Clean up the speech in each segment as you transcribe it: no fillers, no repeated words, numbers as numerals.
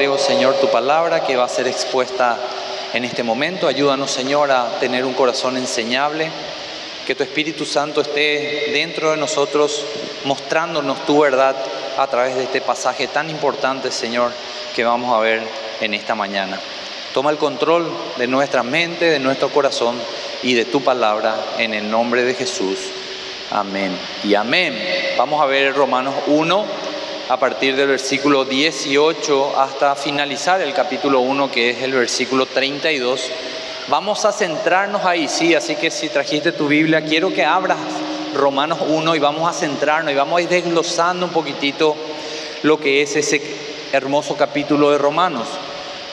entrego, Señor, tu palabra que va a ser expuesta en este momento. Ayúdanos, Señor, a tener un corazón enseñable. Que tu Espíritu Santo esté dentro de nosotros, mostrándonos tu verdad a través de este pasaje tan importante, Señor, que vamos a ver en esta mañana. Toma el control de nuestra mente, de nuestro corazón y de tu palabra, en el nombre de Jesús. Amén y amén. Vamos a ver Romanos 1, a partir del versículo 18 hasta finalizar el capítulo 1, que es el versículo 32. Vamos a centrarnos ahí, sí, así que si trajiste tu Biblia, quiero que abras Romanos 1 y vamos a centrarnos y vamos a ir desglosando un poquitito lo que es ese hermoso capítulo de Romanos.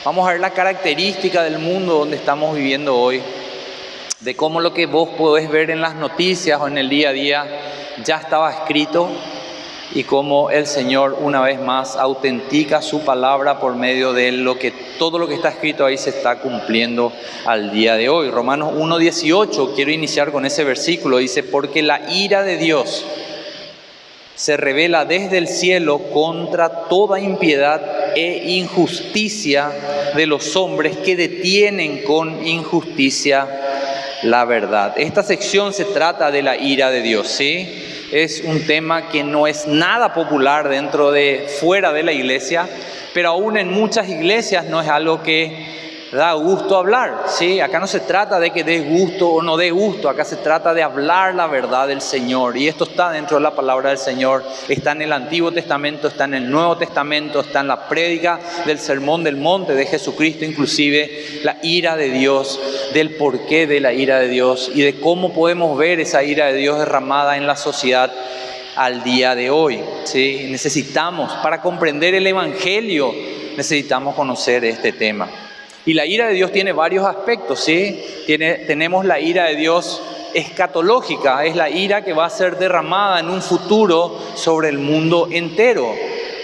Vamos a ver la característica del mundo donde estamos viviendo hoy, de cómo lo que vos podés ver en las noticias o en el día a día ya estaba escrito y cómo el Señor una vez más autentica su palabra por medio de todo lo que está escrito ahí se está cumpliendo al día de hoy. Romanos 1:18, quiero iniciar con ese versículo, dice: porque la ira de Dios se revela desde el cielo contra toda impiedad e injusticia de los hombres que detienen con injusticia la verdad. Esta sección se trata de la ira de Dios, ¿sí? Es un tema que no es nada popular fuera de la iglesia, pero aún en muchas iglesias no es algo que da gusto hablar, ¿sí? Acá no se trata de que dé gusto o no dé gusto, acá se trata de hablar la verdad del Señor, y esto está dentro de la palabra del Señor, está en el Antiguo Testamento, está en el Nuevo Testamento, está en la prédica del Sermón del Monte de Jesucristo, inclusive la ira de Dios, del porqué de la ira de Dios y de cómo podemos ver esa ira de Dios derramada en la sociedad al día de hoy, ¿sí? Necesitamos, para comprender el Evangelio, necesitamos conocer este tema. Y la ira de Dios tiene varios aspectos, ¿sí? Tenemos la ira de Dios escatológica, es la ira que va a ser derramada en un futuro sobre el mundo entero,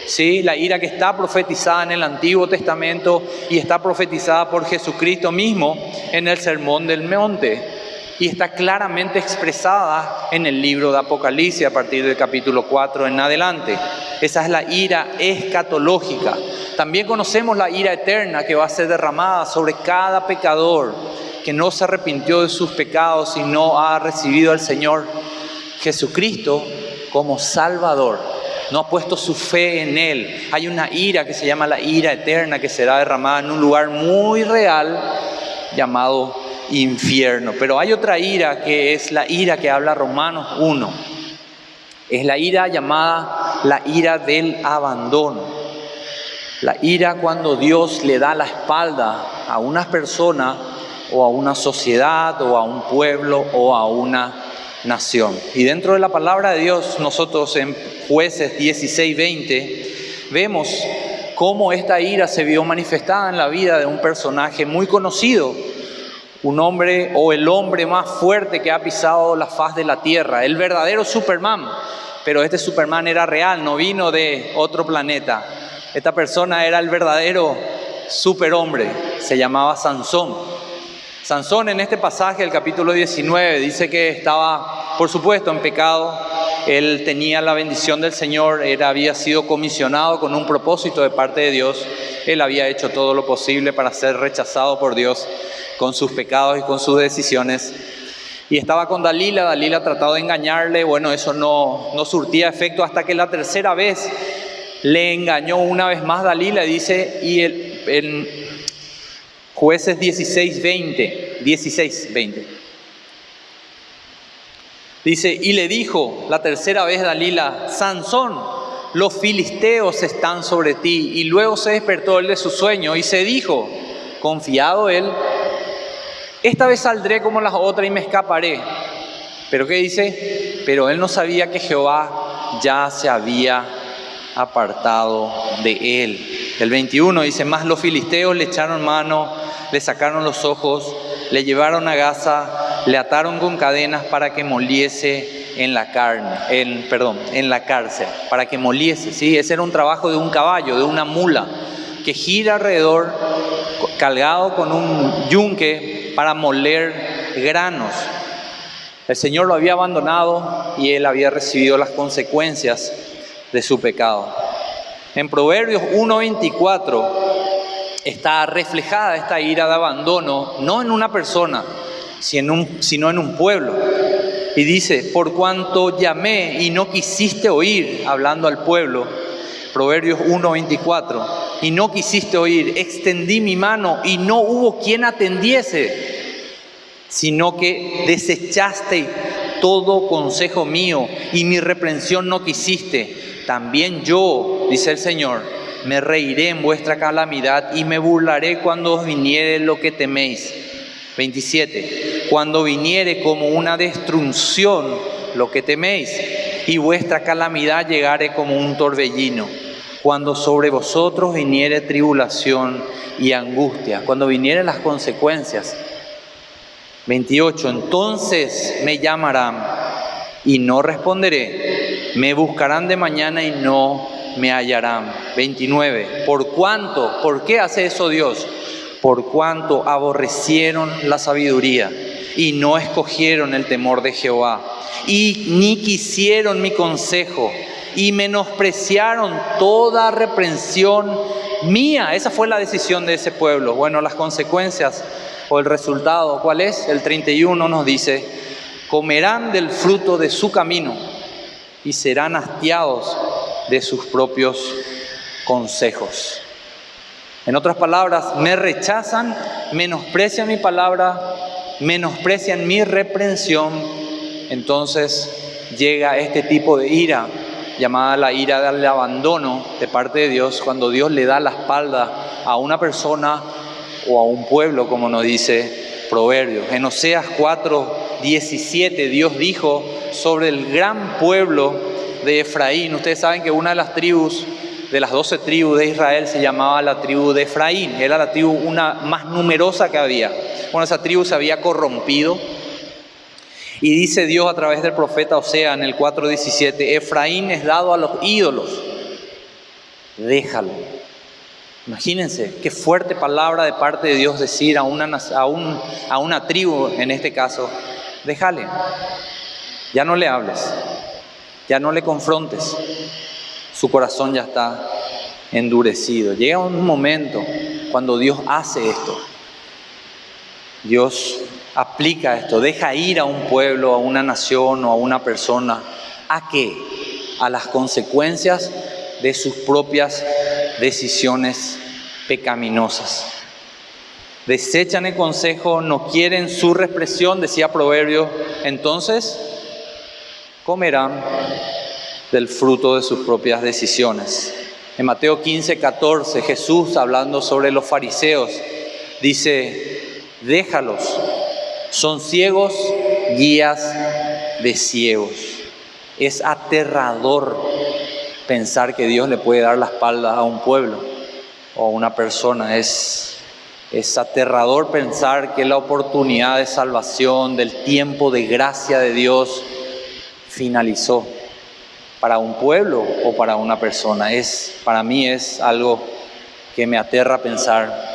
¿sí? La ira que está profetizada en el Antiguo Testamento y está profetizada por Jesucristo mismo en el Sermón del Monte. Y está claramente expresada en el libro de Apocalipsis a partir del capítulo 4 en adelante. Esa es la ira escatológica. También conocemos la ira eterna que va a ser derramada sobre cada pecador que no se arrepintió de sus pecados y no ha recibido al Señor Jesucristo como Salvador. No ha puesto su fe en Él. Hay una ira que se llama la ira eterna que será derramada en un lugar muy real llamado infierno. Pero hay otra ira que es la ira que habla Romanos 1. Es la ira llamada la ira del abandono. La ira cuando Dios le da la espalda a una persona o a una sociedad o a un pueblo o a una nación. Y dentro de la palabra de Dios, nosotros en Jueces 16:20 vemos cómo esta ira se vio manifestada en la vida de un personaje muy conocido, un hombre o el hombre más fuerte que ha pisado la faz de la tierra, el verdadero Superman. Pero este Superman era real, no vino de otro planeta. Esta persona era el verdadero superhombre, se llamaba Sansón. Sansón en este pasaje, el capítulo 19, dice que estaba, por supuesto, en pecado. Él tenía la bendición del Señor, había sido comisionado con un propósito de parte de Dios. Él había hecho todo lo posible para ser rechazado por Dios con sus pecados y con sus decisiones. Y estaba con Dalila, Dalila trató de engañarle, bueno, eso no surtía efecto hasta que la tercera vez le engañó una vez más Dalila, dice, y en Jueces 16:20, dice, y le dijo la tercera vez Dalila: Sansón, los filisteos están sobre ti. Y luego se despertó él de su sueño y se dijo, confiado él: esta vez saldré como las otras y me escaparé. Pero ¿qué dice? Pero él no sabía que Jehová ya se había apartado de él. El 21 dice: mas los filisteos le echaron mano, le sacaron los ojos, le llevaron a Gaza, le ataron con cadenas para que moliese en la cárcel, para que moliese, ¿sí? Ese era un trabajo de un caballo, de una mula, que gira alrededor, cargado con un yunque para moler granos. El Señor lo había abandonado y él había recibido las consecuencias de su pecado. En Proverbios 1:24 está reflejada esta ira de abandono, no en una persona, sino en un pueblo. Y dice, por cuanto llamé y no quisiste oír, hablando al pueblo, Proverbios 1:24, y no quisiste oír, extendí mi mano y no hubo quien atendiese, sino que desechaste todo consejo mío y mi reprensión no quisiste. También yo, dice el Señor, me reiré en vuestra calamidad y me burlaré cuando os viniere lo que teméis. 27. Cuando viniere como una destrucción lo que teméis y vuestra calamidad llegare como un torbellino. Cuando sobre vosotros viniere tribulación y angustia. Cuando vinieren las consecuencias. 28. Entonces me llamarán y no responderé. Me buscarán de mañana y no me hallarán. 29. ¿Por qué hace eso Dios? Por cuanto aborrecieron la sabiduría y no escogieron el temor de Jehová, y ni quisieron mi consejo, y menospreciaron toda reprensión mía. Esa fue la decisión de ese pueblo. Bueno, las consecuencias o el resultado, ¿cuál es? El 31 nos dice, comerán del fruto de su camino y serán hastiados de sus propios consejos. En otras palabras, me rechazan, menosprecian mi palabra, menosprecian mi reprensión. Entonces llega este tipo de ira, llamada la ira del abandono de parte de Dios, cuando Dios le da la espalda a una persona o a un pueblo, como nos dice Proverbios. En Oseas 4:17 Dios dijo sobre el gran pueblo de Efraín. Ustedes saben que una de las tribus, de las 12 tribus de Israel, se llamaba la tribu de Efraín. Era la tribu una más numerosa que había. Bueno, esa tribu se había corrompido. Y dice Dios a través del profeta Oseas en el 4:17, Efraín es dado a los ídolos, déjalo. Imagínense qué fuerte palabra de parte de Dios decir a una tribu, en este caso, déjale, ya no le hables, ya no le confrontes, su corazón ya está endurecido. Llega un momento cuando Dios hace esto, Dios aplica esto, deja ir a un pueblo, a una nación o a una persona. ¿A qué? A las consecuencias de sus propias decisiones pecaminosas. Desechan el consejo, no quieren su represión, decía Proverbios, entonces comerán del fruto de sus propias decisiones. En Mateo 15:14, Jesús, hablando sobre los fariseos, dice, déjalos, son ciegos, guías de ciegos. Es aterrador pensar que Dios le puede dar la espalda a un pueblo o a una persona. Es aterrador pensar que la oportunidad de salvación, del tiempo de gracia de Dios finalizó para un pueblo o para una persona. Para mí es algo que me aterra pensar,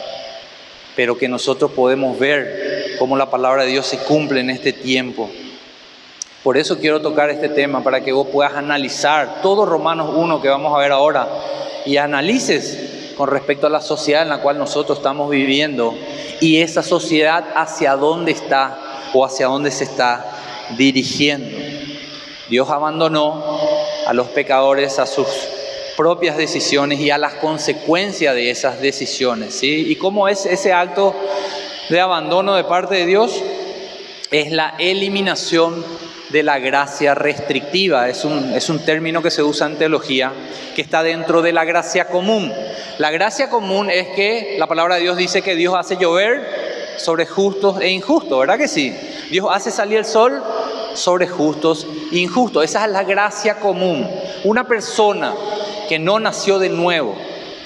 pero que nosotros podemos ver cómo la palabra de Dios se cumple en este tiempo. Por eso quiero tocar este tema, para que vos puedas analizar todo Romanos 1 que vamos a ver ahora y analices con respecto a la sociedad en la cual nosotros estamos viviendo y esa sociedad hacia dónde está o hacia dónde se está dirigiendo. Dios abandonó a los pecadores a sus propias decisiones y a las consecuencias de esas decisiones, ¿sí? ¿Y cómo es ese acto de abandono de parte de Dios? Es la eliminación de la gracia restrictiva. Es un término que se usa en teología, que está dentro de la gracia común. La gracia común es que la palabra de Dios dice que Dios hace llover sobre justos e injustos, ¿verdad que sí? Dios hace salir el sol sobre justos e injustos. Esa es la gracia común. Una persona que no nació de nuevo,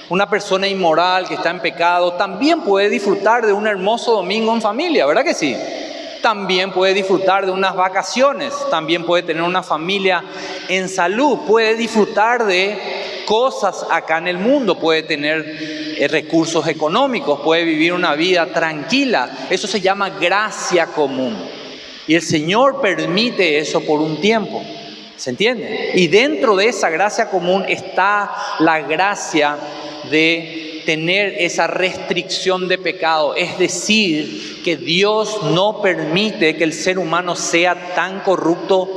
una persona inmoral que está en pecado, también puede disfrutar de un hermoso domingo en familia, ¿verdad que sí? También puede disfrutar de unas vacaciones, también puede tener una familia en salud, puede disfrutar de cosas acá en el mundo, puede tener recursos económicos, puede vivir una vida tranquila. Eso se llama gracia común. Y el Señor permite eso por un tiempo, ¿se entiende? Y dentro de esa gracia común está la gracia de tener esa restricción de pecado, es decir, que Dios no permite que el ser humano sea tan corrupto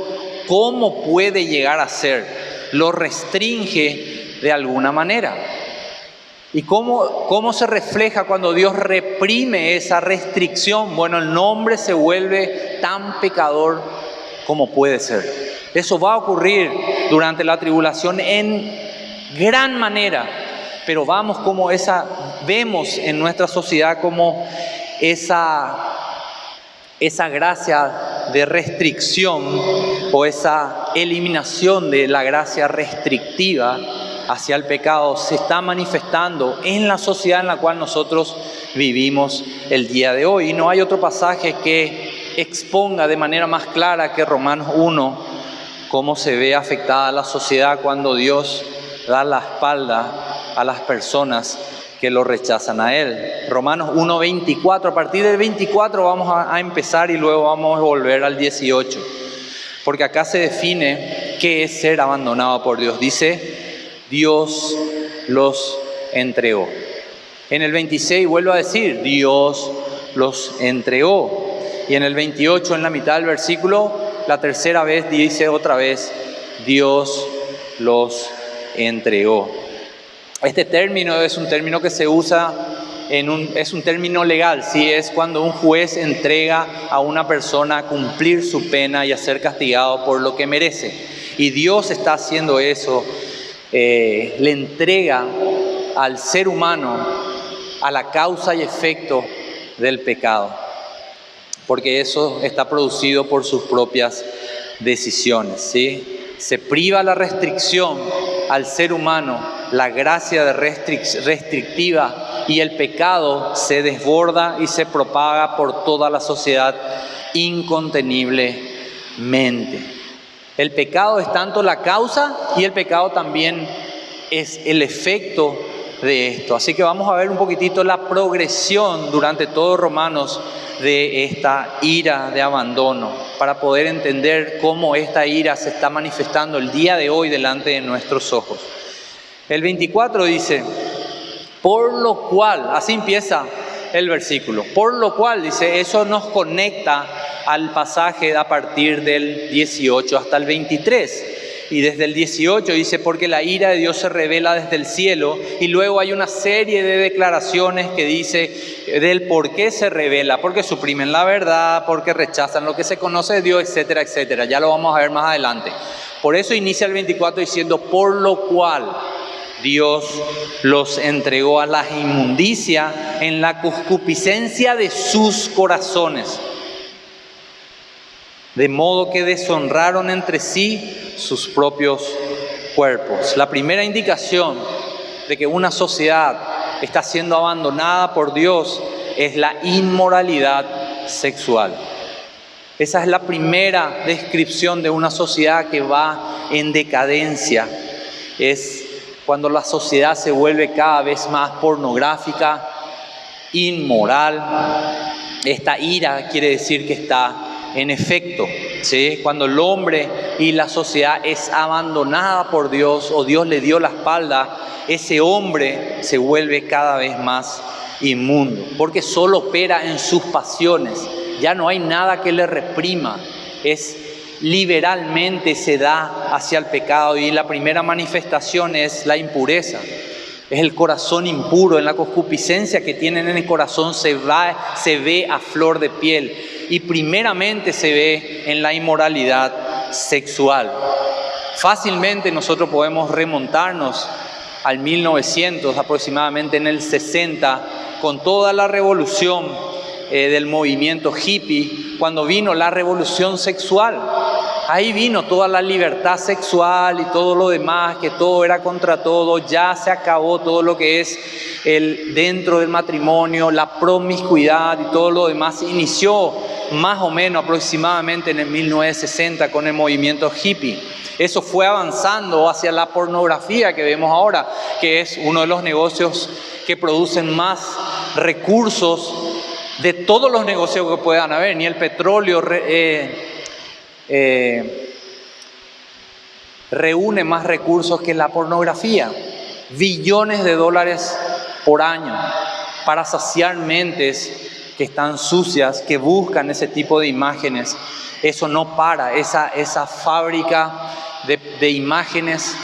como puede llegar a ser, lo restringe de alguna manera. ¿Y cómo se refleja cuando Dios reprime esa restricción? Bueno, el hombre se vuelve tan pecador como puede ser. Eso va a ocurrir durante la tribulación en gran manera, pero vemos en nuestra sociedad como esa gracia de restricción o esa eliminación de la gracia restrictiva hacia el pecado se está manifestando en la sociedad en la cual nosotros vivimos el día de hoy. Y no hay otro pasaje que exponga de manera más clara que Romanos 1 cómo se ve afectada la sociedad cuando Dios da la espalda a las personas que lo rechazan a Él. Romanos 1:24, a partir del 24 vamos a empezar y luego vamos a volver al 18, porque acá se define qué es ser abandonado por Dios. Dice, Dios los entregó. En el 26 vuelvo a decir, Dios los entregó. Y en el 28, en la mitad del versículo, la tercera vez dice otra vez, Dios los entregó. Este término es un término que se usa es un término legal, ¿sí? Es cuando un juez entrega a una persona a cumplir su pena y a ser castigado por lo que merece. Y Dios está haciendo eso, le entrega al ser humano a la causa y efecto del pecado, porque eso está producido por sus propias decisiones, ¿sí? Se priva la restricción al ser humano, la gracia de restrictiva, y el pecado se desborda y se propaga por toda la sociedad inconteniblemente. El pecado es tanto la causa y el pecado también es el efecto de esto. Así que vamos a ver un poquitito la progresión durante todo Romanos de esta ira de abandono, para poder entender cómo esta ira se está manifestando el día de hoy delante de nuestros ojos. El 24 dice, por lo cual, así empieza el versículo, por lo cual, dice, eso nos conecta al pasaje a partir del 18 hasta el 23. Y desde el 18 dice, porque la ira de Dios se revela desde el cielo, y luego hay una serie de declaraciones que dice del por qué se revela, porque suprimen la verdad, porque rechazan lo que se conoce de Dios, etcétera, etcétera. Ya lo vamos a ver más adelante. Por eso inicia el 24 diciendo, por lo cual Dios los entregó a la inmundicia en la concupiscencia de sus corazones, de modo que deshonraron entre sí sus propios cuerpos. La primera indicación de que una sociedad está siendo abandonada por Dios es la inmoralidad sexual. Esa es la primera descripción de una sociedad que va en decadencia. Es cuando la sociedad se vuelve cada vez más pornográfica, inmoral. Esta ira quiere decir que está en efecto, ¿sí? Cuando el hombre y la sociedad es abandonada por Dios o Dios le dio la espalda, ese hombre se vuelve cada vez más inmundo, porque solo opera en sus pasiones. Ya no hay nada que le reprima, liberalmente se da hacia el pecado, y la primera manifestación es la impureza. Es el corazón impuro. En la concupiscencia que tienen en el corazón se ve a flor de piel, y primeramente se ve en la inmoralidad sexual. Fácilmente nosotros podemos remontarnos al 1900, aproximadamente en el 60, con toda la revolución del movimiento hippie, cuando vino la revolución sexual. Ahí vino toda la libertad sexual y todo lo demás, que todo era contra todo. Ya se acabó todo lo que es dentro del matrimonio, la promiscuidad y todo lo demás. Inició más o menos aproximadamente en el 1960 con el movimiento hippie. Eso fue avanzando hacia la pornografía que vemos ahora, que es uno de los negocios que producen más recursos de todos los negocios que puedan haber. Ni el petróleo reúne más recursos que la pornografía. Billones de dólares por año para saciar mentes que están sucias, que buscan ese tipo de imágenes. Eso no para, esa fábrica de imágenes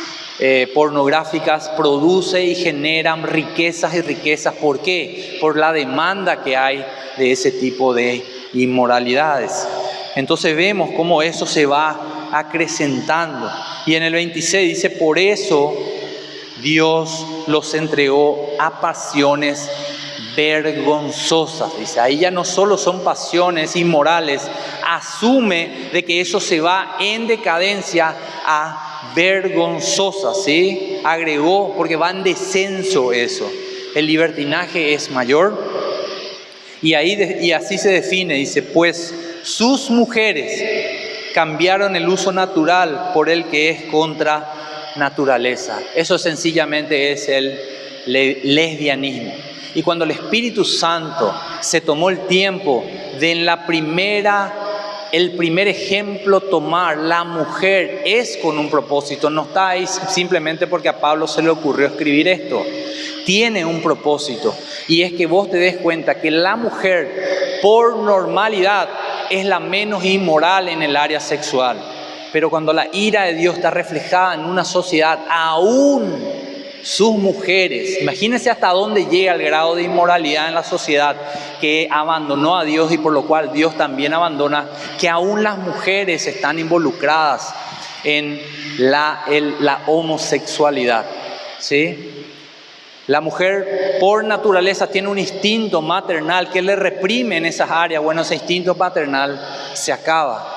pornográficas produce y generan riquezas y riquezas. ¿Por qué? Por la demanda que hay de ese tipo de inmoralidades. Entonces vemos cómo eso se va acrecentando. Y en el 26 dice, por eso Dios los entregó a pasiones vergonzosas. Dice, ahí ya no solo son pasiones inmorales, asume de que eso se va en decadencia a vergonzosas, ¿sí? Agregó, porque va en descenso eso. El libertinaje es mayor. Y así se define, dice, pues sus mujeres cambiaron el uso natural por el que es contra naturaleza. Eso sencillamente es el lesbianismo. Y cuando el Espíritu Santo se tomó el tiempo de en el primer ejemplo tomar la mujer, es con un propósito, no está ahí simplemente porque a Pablo se le ocurrió escribir esto. Tiene un propósito, y es que vos te des cuenta que la mujer por normalidad es la menos inmoral en el área sexual. Pero cuando la ira de Dios está reflejada en una sociedad, aún sus mujeres, imagínense hasta dónde llega el grado de inmoralidad en la sociedad que abandonó a Dios y por lo cual Dios también abandona, que aún las mujeres están involucradas en la homosexualidad, ¿sí? La mujer por naturaleza tiene un instinto maternal que le reprime en esas áreas. Bueno, ese instinto paternal se acaba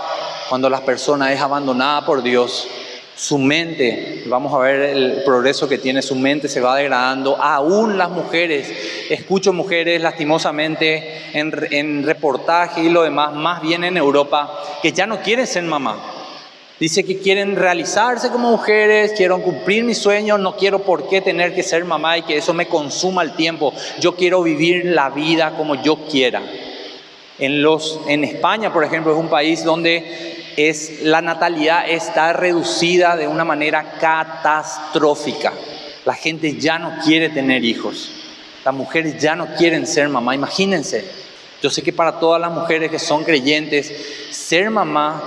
cuando la persona es abandonada por Dios. Su mente, vamos a ver el progreso que tiene, su mente se va degradando. Aún las mujeres, escucho mujeres lastimosamente en reportaje y lo demás, más bien en Europa, que ya no quieren ser mamá. Dice que quieren realizarse como mujeres, quiero cumplir mis sueños, no quiero por qué tener que ser mamá y que eso me consuma el tiempo. Yo quiero vivir la vida como yo quiera. En España, por ejemplo, es un país donde la natalidad está reducida de una manera catastrófica. La gente ya no quiere tener hijos. Las mujeres ya no quieren ser mamá. Imagínense. Yo sé que para todas las mujeres que son creyentes, ser mamá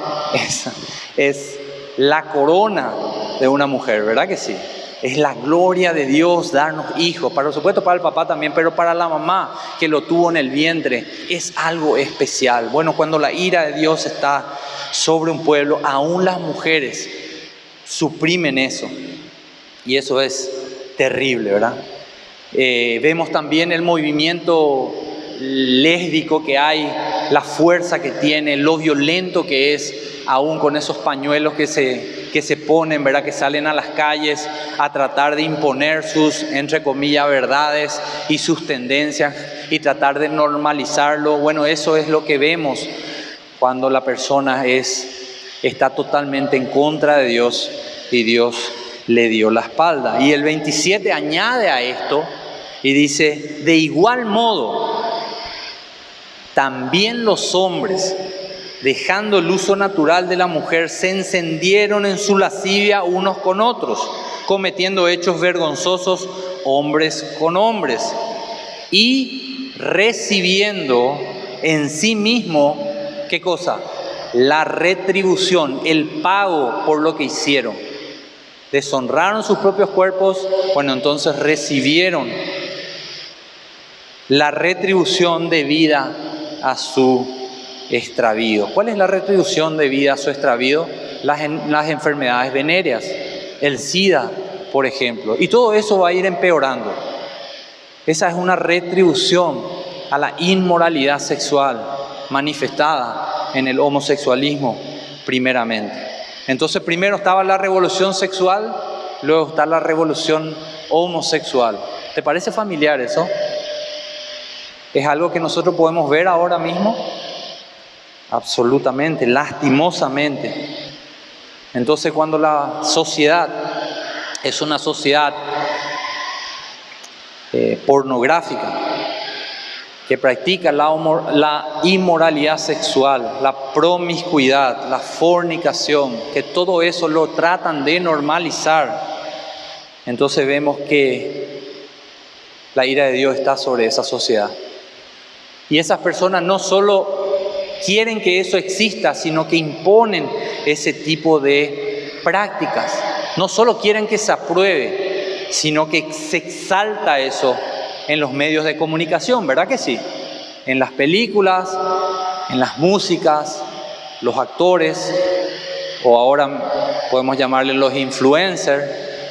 es la corona de una mujer, ¿verdad que sí? Es la gloria de Dios darnos hijos, por supuesto para el papá también, pero para la mamá que lo tuvo en el vientre es algo especial. Bueno, cuando la ira de Dios está sobre un pueblo, aún las mujeres suprimen eso, y eso es terrible, ¿verdad? Vemos también el movimiento lésbico que hay, la fuerza que tiene, lo violento que es, aún con esos pañuelos que se ponen, ¿verdad? Que salen a las calles a tratar de imponer sus, entre comillas, verdades y sus tendencias y tratar de normalizarlo. Bueno, eso es lo que vemos cuando la persona está totalmente en contra de Dios y Dios le dio la espalda. Y el 27 añade a esto y dice, de igual modo, también los hombres, dejando el uso natural de la mujer, se encendieron en su lascivia unos con otros, cometiendo hechos vergonzosos hombres con hombres, y recibiendo en sí mismo, ¿qué cosa? La retribución, el pago por lo que hicieron. Deshonraron sus propios cuerpos, bueno, entonces recibieron la retribución debida a su extravío. ¿Cuál es la retribución debida a su extravío? Las enfermedades venéreas, el SIDA, por ejemplo. Y todo eso va a ir empeorando. Esa es una retribución a la inmoralidad sexual manifestada en el homosexualismo primeramente. Entonces primero estaba la revolución sexual, luego está la revolución homosexual. ¿Te parece familiar eso? ¿Es algo que nosotros podemos ver ahora mismo? Absolutamente, lastimosamente. Entonces cuando la sociedad es una sociedad pornográfica, que practica la inmoralidad sexual, la promiscuidad, la fornicación, que todo eso lo tratan de normalizar, entonces vemos que la ira de Dios está sobre esa sociedad. Y esas personas no solo quieren que eso exista, sino que imponen ese tipo de prácticas. No solo quieren que se apruebe, sino que se exalta eso en los medios de comunicación, ¿verdad que sí? En las películas, en las músicas, los actores, o ahora podemos llamarle los influencers,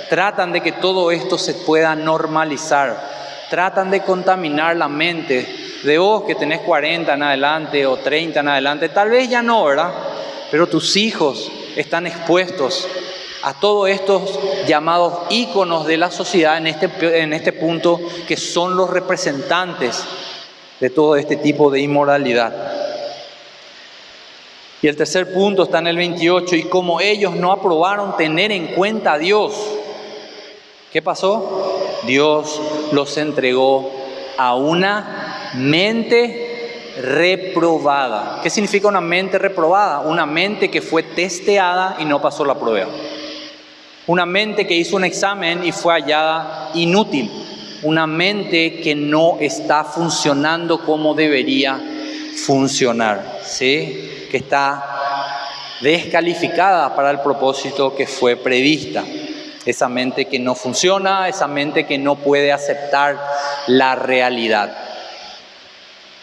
tratan de que todo esto se pueda normalizar, tratan de contaminar la mente de vos que tenés 40 en adelante o 30 en adelante, tal vez ya no, ¿verdad? Pero tus hijos están expuestos a todos estos llamados íconos de la sociedad en este punto, que son los representantes de todo este tipo de inmoralidad. Y el tercer punto está en el 28, y como ellos no aprobaron tener en cuenta a Dios, ¿qué pasó? Dios los entregó a una mente reprobada. ¿Qué significa una mente reprobada? Una mente que fue testeada y no pasó la prueba. Una mente que hizo un examen y fue hallada inútil. Una mente que no está funcionando como debería funcionar, ¿sí? Que está descalificada para el propósito que fue prevista. Esa mente que no funciona, esa mente que no puede aceptar la realidad.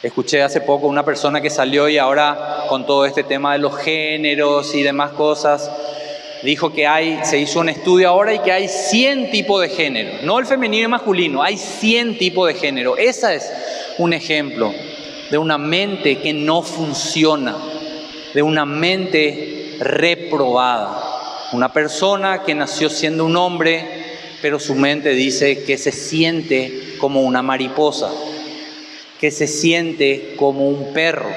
Escuché hace poco una persona que salió y ahora con todo este tema de los géneros y demás cosas, dijo que se hizo un estudio ahora y que hay 100 tipos de género, no el femenino y masculino, hay 100 tipos de género. Ese es un ejemplo de una mente que no funciona, de una mente reprobada. Una persona que nació siendo un hombre, pero su mente dice que se siente como una mariposa, que se siente como un perro,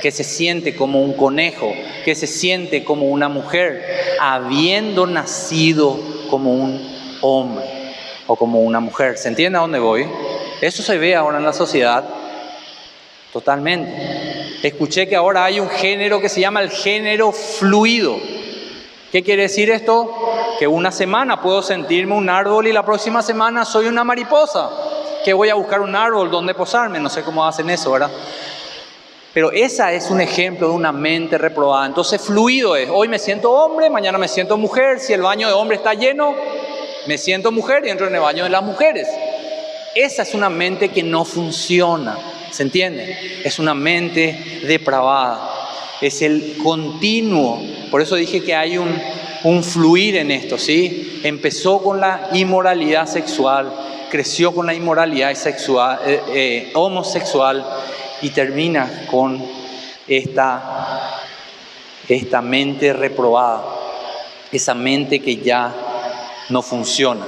que se siente como un conejo, que se siente como una mujer, habiendo nacido como un hombre o como una mujer. ¿Se entiende a dónde voy? Eso se ve ahora en la sociedad totalmente. Escuché que ahora hay un género que se llama el género fluido. ¿Qué quiere decir esto? Que una semana puedo sentirme un árbol y la próxima semana soy una mariposa, que voy a buscar un árbol donde posarme. No sé cómo hacen eso, ¿verdad? Pero esa es un ejemplo de una mente reprobada. Entonces fluido es, hoy me siento hombre, mañana me siento mujer. Si el baño de hombre está lleno, me siento mujer y entro en el baño de las mujeres. Esa es una mente que no funciona, ¿se entiende? Es una mente depravada. Es el continuo. Por eso dije que hay un fluir en esto, ¿sí? Empezó con la inmoralidad sexual, creció con la inmoralidad sexual, homosexual, y termina con esta mente reprobada, esa mente que ya no funciona,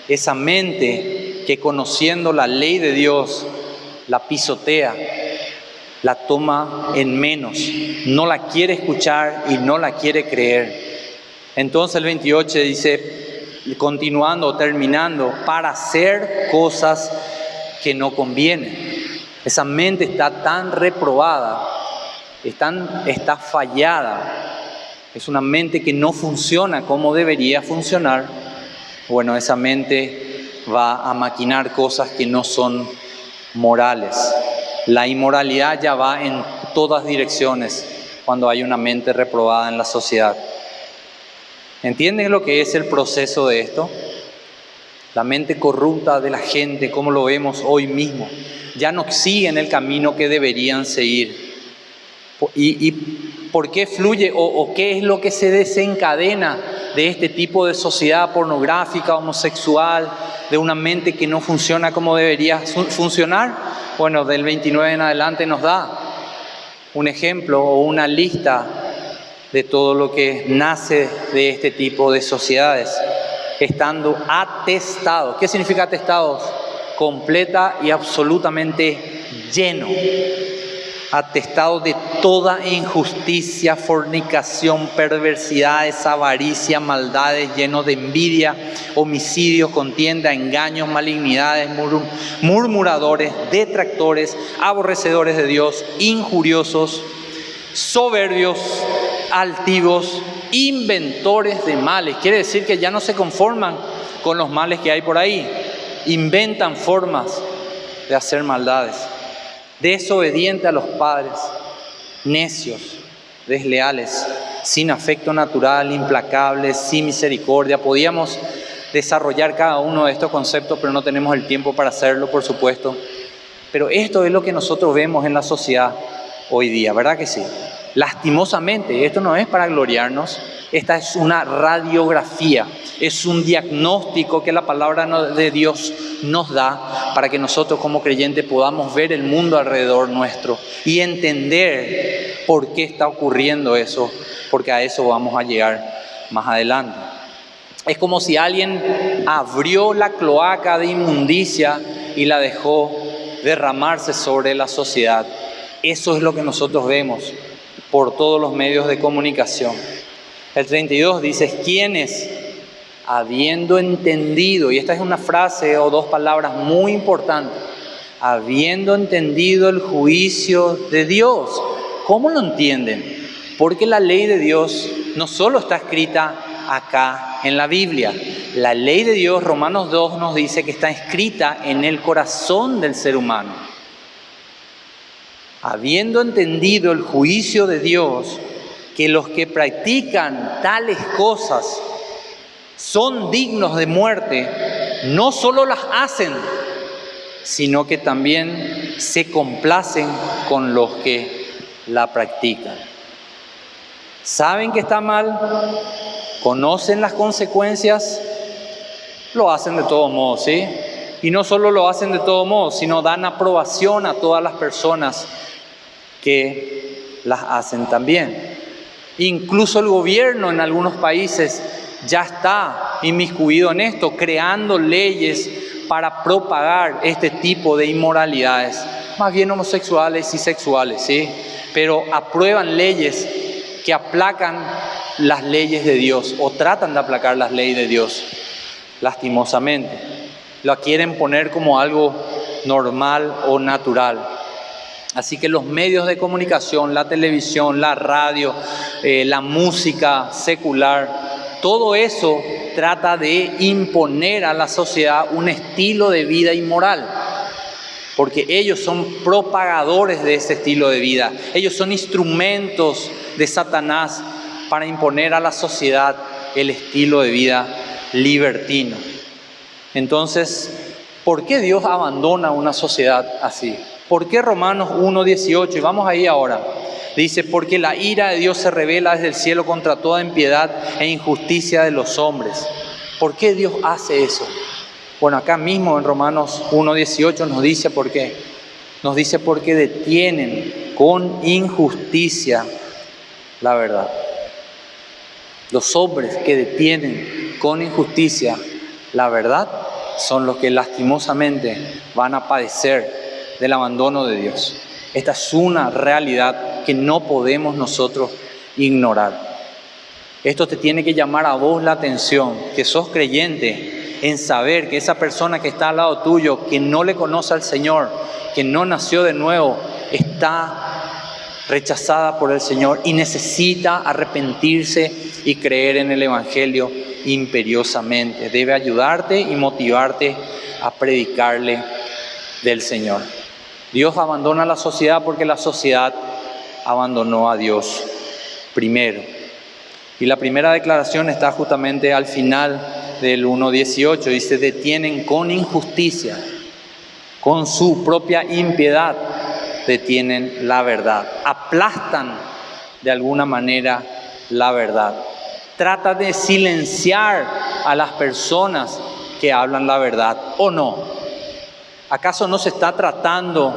esa mente que conociendo la ley de Dios la pisotea, la toma en menos, no la quiere escuchar y no la quiere creer. Entonces el 28 dice, continuando, terminando, para hacer cosas que no convienen. Esa mente está tan reprobada, está fallada, es una mente que no funciona como debería funcionar. Bueno, esa mente va a maquinar cosas que no son morales. La inmoralidad ya va en todas direcciones cuando hay una mente reprobada en la sociedad. ¿Entienden lo que es el proceso de esto? La mente corrupta de la gente, como lo vemos hoy mismo, ya no siguen el camino que deberían seguir. ¿Y por qué fluye o qué es lo que se desencadena de este tipo de sociedad pornográfica, homosexual, de una mente que no funciona como debería funcionar? Bueno, del 29 en adelante nos da un ejemplo o una lista de todo lo que nace de este tipo de sociedades, estando atestados. ¿Qué significa atestados? Completa y absolutamente lleno, atestado de toda injusticia, fornicación, perversidades, avaricia, maldades, lleno de envidia, homicidios, contienda, engaños, malignidades, murmuradores, detractores, aborrecedores de Dios, injuriosos, soberbios, altivos, inventores de males. Quiere decir que ya no se conforman con los males que hay por ahí, inventan formas de hacer maldades, desobedientes a los padres, necios, desleales, sin afecto natural, implacables, sin misericordia. Podíamos desarrollar cada uno de estos conceptos, pero no tenemos el tiempo para hacerlo, por supuesto. Pero esto es lo que nosotros vemos en la sociedad hoy día, ¿verdad que sí? Lastimosamente, esto no es para gloriarnos, esta es una radiografía, es un diagnóstico que la palabra de Dios nos da para que nosotros como creyentes podamos ver el mundo alrededor nuestro y entender por qué está ocurriendo eso, porque a eso vamos a llegar más adelante. Es como si alguien abrió la cloaca de inmundicia y la dejó derramarse sobre la sociedad. Eso es lo que nosotros vemos por todos los medios de comunicación. El 32 dice, quienes, habiendo entendido, y esta es una frase o dos palabras muy importantes, habiendo entendido el juicio de Dios. ¿Cómo lo entienden? Porque la ley de Dios no solo está escrita acá en la Biblia. La ley de Dios, Romanos 2 nos dice que está escrita en el corazón del ser humano. Habiendo entendido el juicio de Dios, que los que practican tales cosas son dignos de muerte, no solo las hacen, sino que también se complacen con los que la practican. Saben que está mal, conocen las consecuencias, lo hacen de todos modos, ¿sí? Y no solo lo hacen de todos modos, sino dan aprobación a todas las personas que las hacen también. Incluso el gobierno en algunos países ya está inmiscuido en esto, creando leyes para propagar este tipo de inmoralidades, más bien homosexuales y sexuales, ¿sí? Pero aprueban leyes que aplacan las leyes de Dios o tratan de aplacar las leyes de Dios, lastimosamente. Lo quieren poner como algo normal o natural. Así que los medios de comunicación, la televisión, la radio, la música secular, todo eso trata de imponer a la sociedad un estilo de vida inmoral, porque ellos son propagadores de ese estilo de vida. Ellos son instrumentos de Satanás para imponer a la sociedad el estilo de vida libertino. Entonces, ¿por qué Dios abandona una sociedad así? ¿Por qué Romanos 1:18? Y vamos ahí ahora. Dice, porque la ira de Dios se revela desde el cielo contra toda impiedad e injusticia de los hombres. ¿Por qué Dios hace eso? Bueno, acá mismo en Romanos 1:18 nos dice por qué. Nos dice porque detienen con injusticia la verdad. Los hombres que detienen con injusticia la verdad son los que lastimosamente van a padecer del abandono de Dios. Esta es una realidad que no podemos nosotros ignorar. Esto te tiene que llamar a vos la atención, que sos creyente, en saber que esa persona que está al lado tuyo, que no le conoce al Señor, que no nació de nuevo, está rechazada por el Señor y necesita arrepentirse y creer en el Evangelio imperiosamente. Debe ayudarte y motivarte a predicarle del Señor. Dios abandona a la sociedad porque la sociedad abandonó a Dios primero. Y la primera declaración está justamente al final del 1:18. Dice, detienen con injusticia, con su propia impiedad, detienen la verdad. Aplastan de alguna manera la verdad. Trata de silenciar a las personas que hablan la verdad, ¿o no? ¿Acaso no se está tratando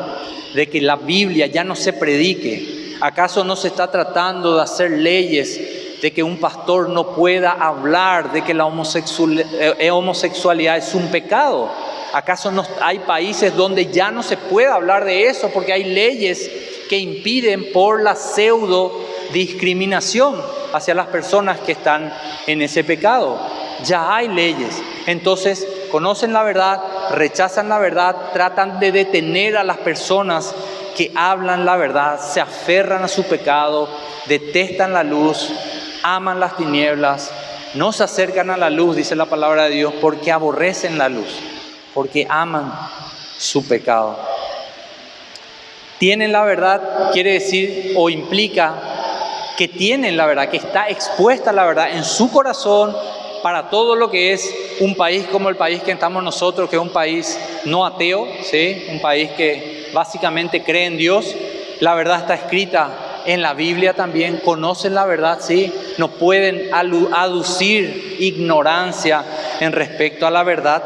de que la Biblia ya no se predique? ¿Acaso no se está tratando de hacer leyes de que un pastor no pueda hablar de que la homosexualidad es un pecado? ¿Acaso no hay países donde ya no se puede hablar de eso porque hay leyes que impiden por la pseudo discriminación hacia las personas que están en ese pecado? Ya hay leyes. Entonces, conocen la verdad, rechazan la verdad, tratan de detener a las personas que hablan la verdad, se aferran a su pecado, detestan la luz, aman las tinieblas, no se acercan a la luz, dice la palabra de Dios, porque aborrecen la luz, porque aman su pecado. Tienen la verdad, quiere decir o implica que tienen la verdad, que está expuesta la verdad en su corazón para todo lo que es un país como el país que estamos nosotros, que es un país no ateo, ¿sí? Un país que básicamente cree en Dios. La verdad está escrita en la Biblia también, conocen la verdad, ¿sí? No pueden aducir ignorancia en respecto a la verdad.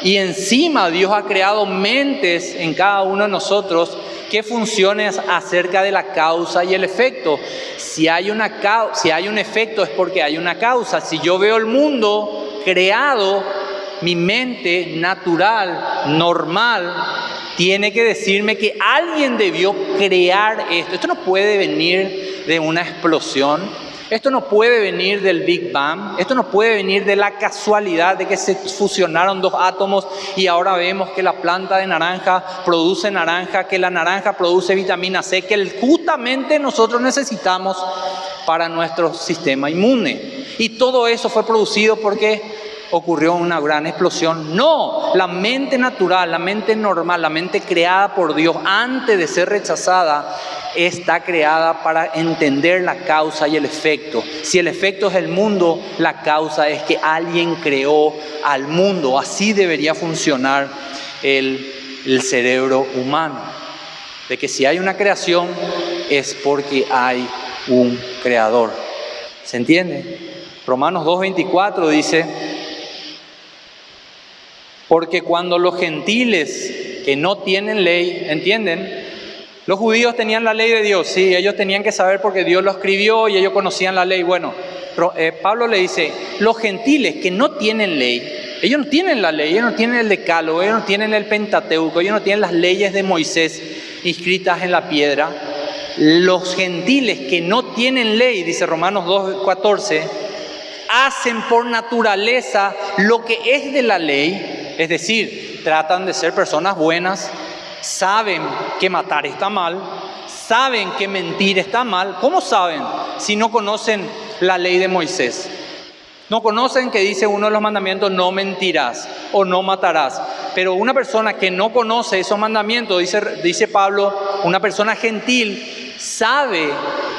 Y encima Dios ha creado mentes en cada uno de nosotros que funcionen acerca de la causa y el efecto. Si hay un efecto es porque hay una causa. Si yo veo el mundo creado, mi mente natural, normal, tiene que decirme que alguien debió crear esto. Esto no puede venir de una explosión. Esto no puede venir del Big Bang, esto no puede venir de la casualidad de que se fusionaron dos átomos y ahora vemos que la planta de naranja produce naranja, que la naranja produce vitamina C, que justamente nosotros necesitamos para nuestro sistema inmune. Y todo eso fue producido porque ocurrió una gran explosión. No, la mente natural, la mente normal, la mente creada por Dios antes de ser rechazada, está creada para entender la causa y el efecto. Si el efecto es el mundo, la causa es que alguien creó al mundo. Así debería funcionar el cerebro humano. De que si hay una creación es porque hay un creador. ¿Se entiende? Romanos 2:24 dice: porque cuando los gentiles que no tienen ley, ¿entienden? Los judíos tenían la ley de Dios, sí, ellos tenían que saber porque Dios lo escribió y ellos conocían la ley. Bueno, Pablo le dice, los gentiles que no tienen ley, ellos no tienen la ley, ellos no tienen el decálogo, ellos no tienen el Pentateuco, ellos no tienen las leyes de Moisés inscritas en la piedra. Los gentiles que no tienen ley, dice Romanos 2:14, hacen por naturaleza lo que es de la ley, es decir, tratan de ser personas buenas, saben que matar está mal, saben que mentir está mal. ¿Cómo saben? Si no conocen la ley de Moisés. No conocen que dice uno de los mandamientos, no mentirás o no matarás. Pero una persona que no conoce esos mandamientos, dice Pablo, una persona gentil sabe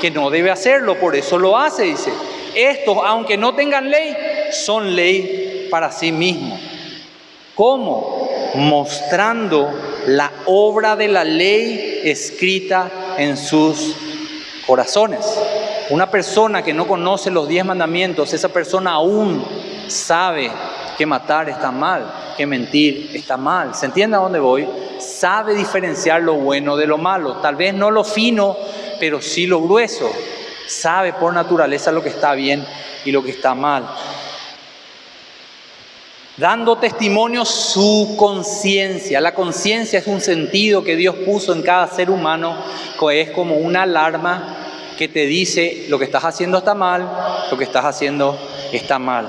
que no debe hacerlo, por eso lo hace, dice. Estos, aunque no tengan ley, son ley para sí mismos. ¿Cómo? Mostrando la obra de la ley escrita en sus corazones. Una persona que no conoce los 10 mandamientos, esa persona aún sabe que matar está mal, que mentir está mal. ¿Se entiende a dónde voy? Sabe diferenciar lo bueno de lo malo. Tal vez no lo fino, pero sí lo grueso. Sabe por naturaleza lo que está bien y lo que está mal. Dando testimonio su conciencia. La conciencia es un sentido que Dios puso en cada ser humano, que es como una alarma que te dice lo que estás haciendo está mal, lo que estás haciendo está mal.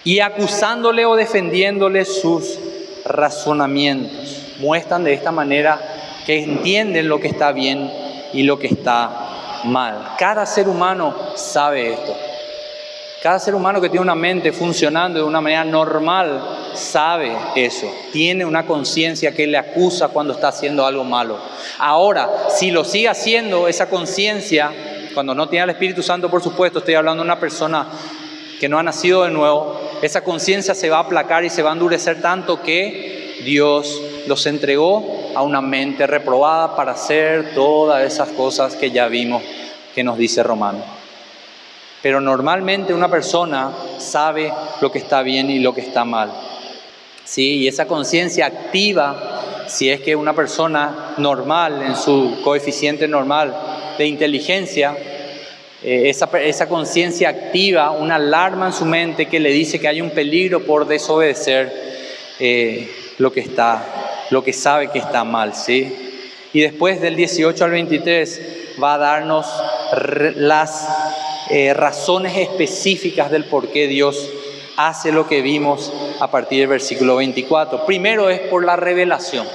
Y acusándole o defendiéndole sus razonamientos. Muestran de esta manera que entienden lo que está bien y lo que está mal. Cada ser humano sabe esto. Cada ser humano que tiene una mente funcionando de una manera normal sabe eso. Tiene una conciencia que le acusa cuando está haciendo algo malo. Ahora, si lo sigue haciendo, esa conciencia, cuando no tiene al Espíritu Santo, por supuesto, estoy hablando de una persona que no ha nacido de nuevo, esa conciencia se va a aplacar y se va a endurecer tanto que Dios los entregó a una mente reprobada para hacer todas esas cosas que ya vimos que nos dice Romanos. Pero normalmente una persona sabe lo que está bien y lo que está mal. ¿Sí? Y esa conciencia activa, si es que una persona normal, en su coeficiente normal de inteligencia, esa conciencia activa una alarma en su mente que le dice que hay un peligro por desobedecer lo que sabe que está mal. ¿Sí? Y después del 18 al 23 va a darnos las razones específicas del por qué Dios hace lo que vimos a partir del versículo 24. Primero es por la revelación.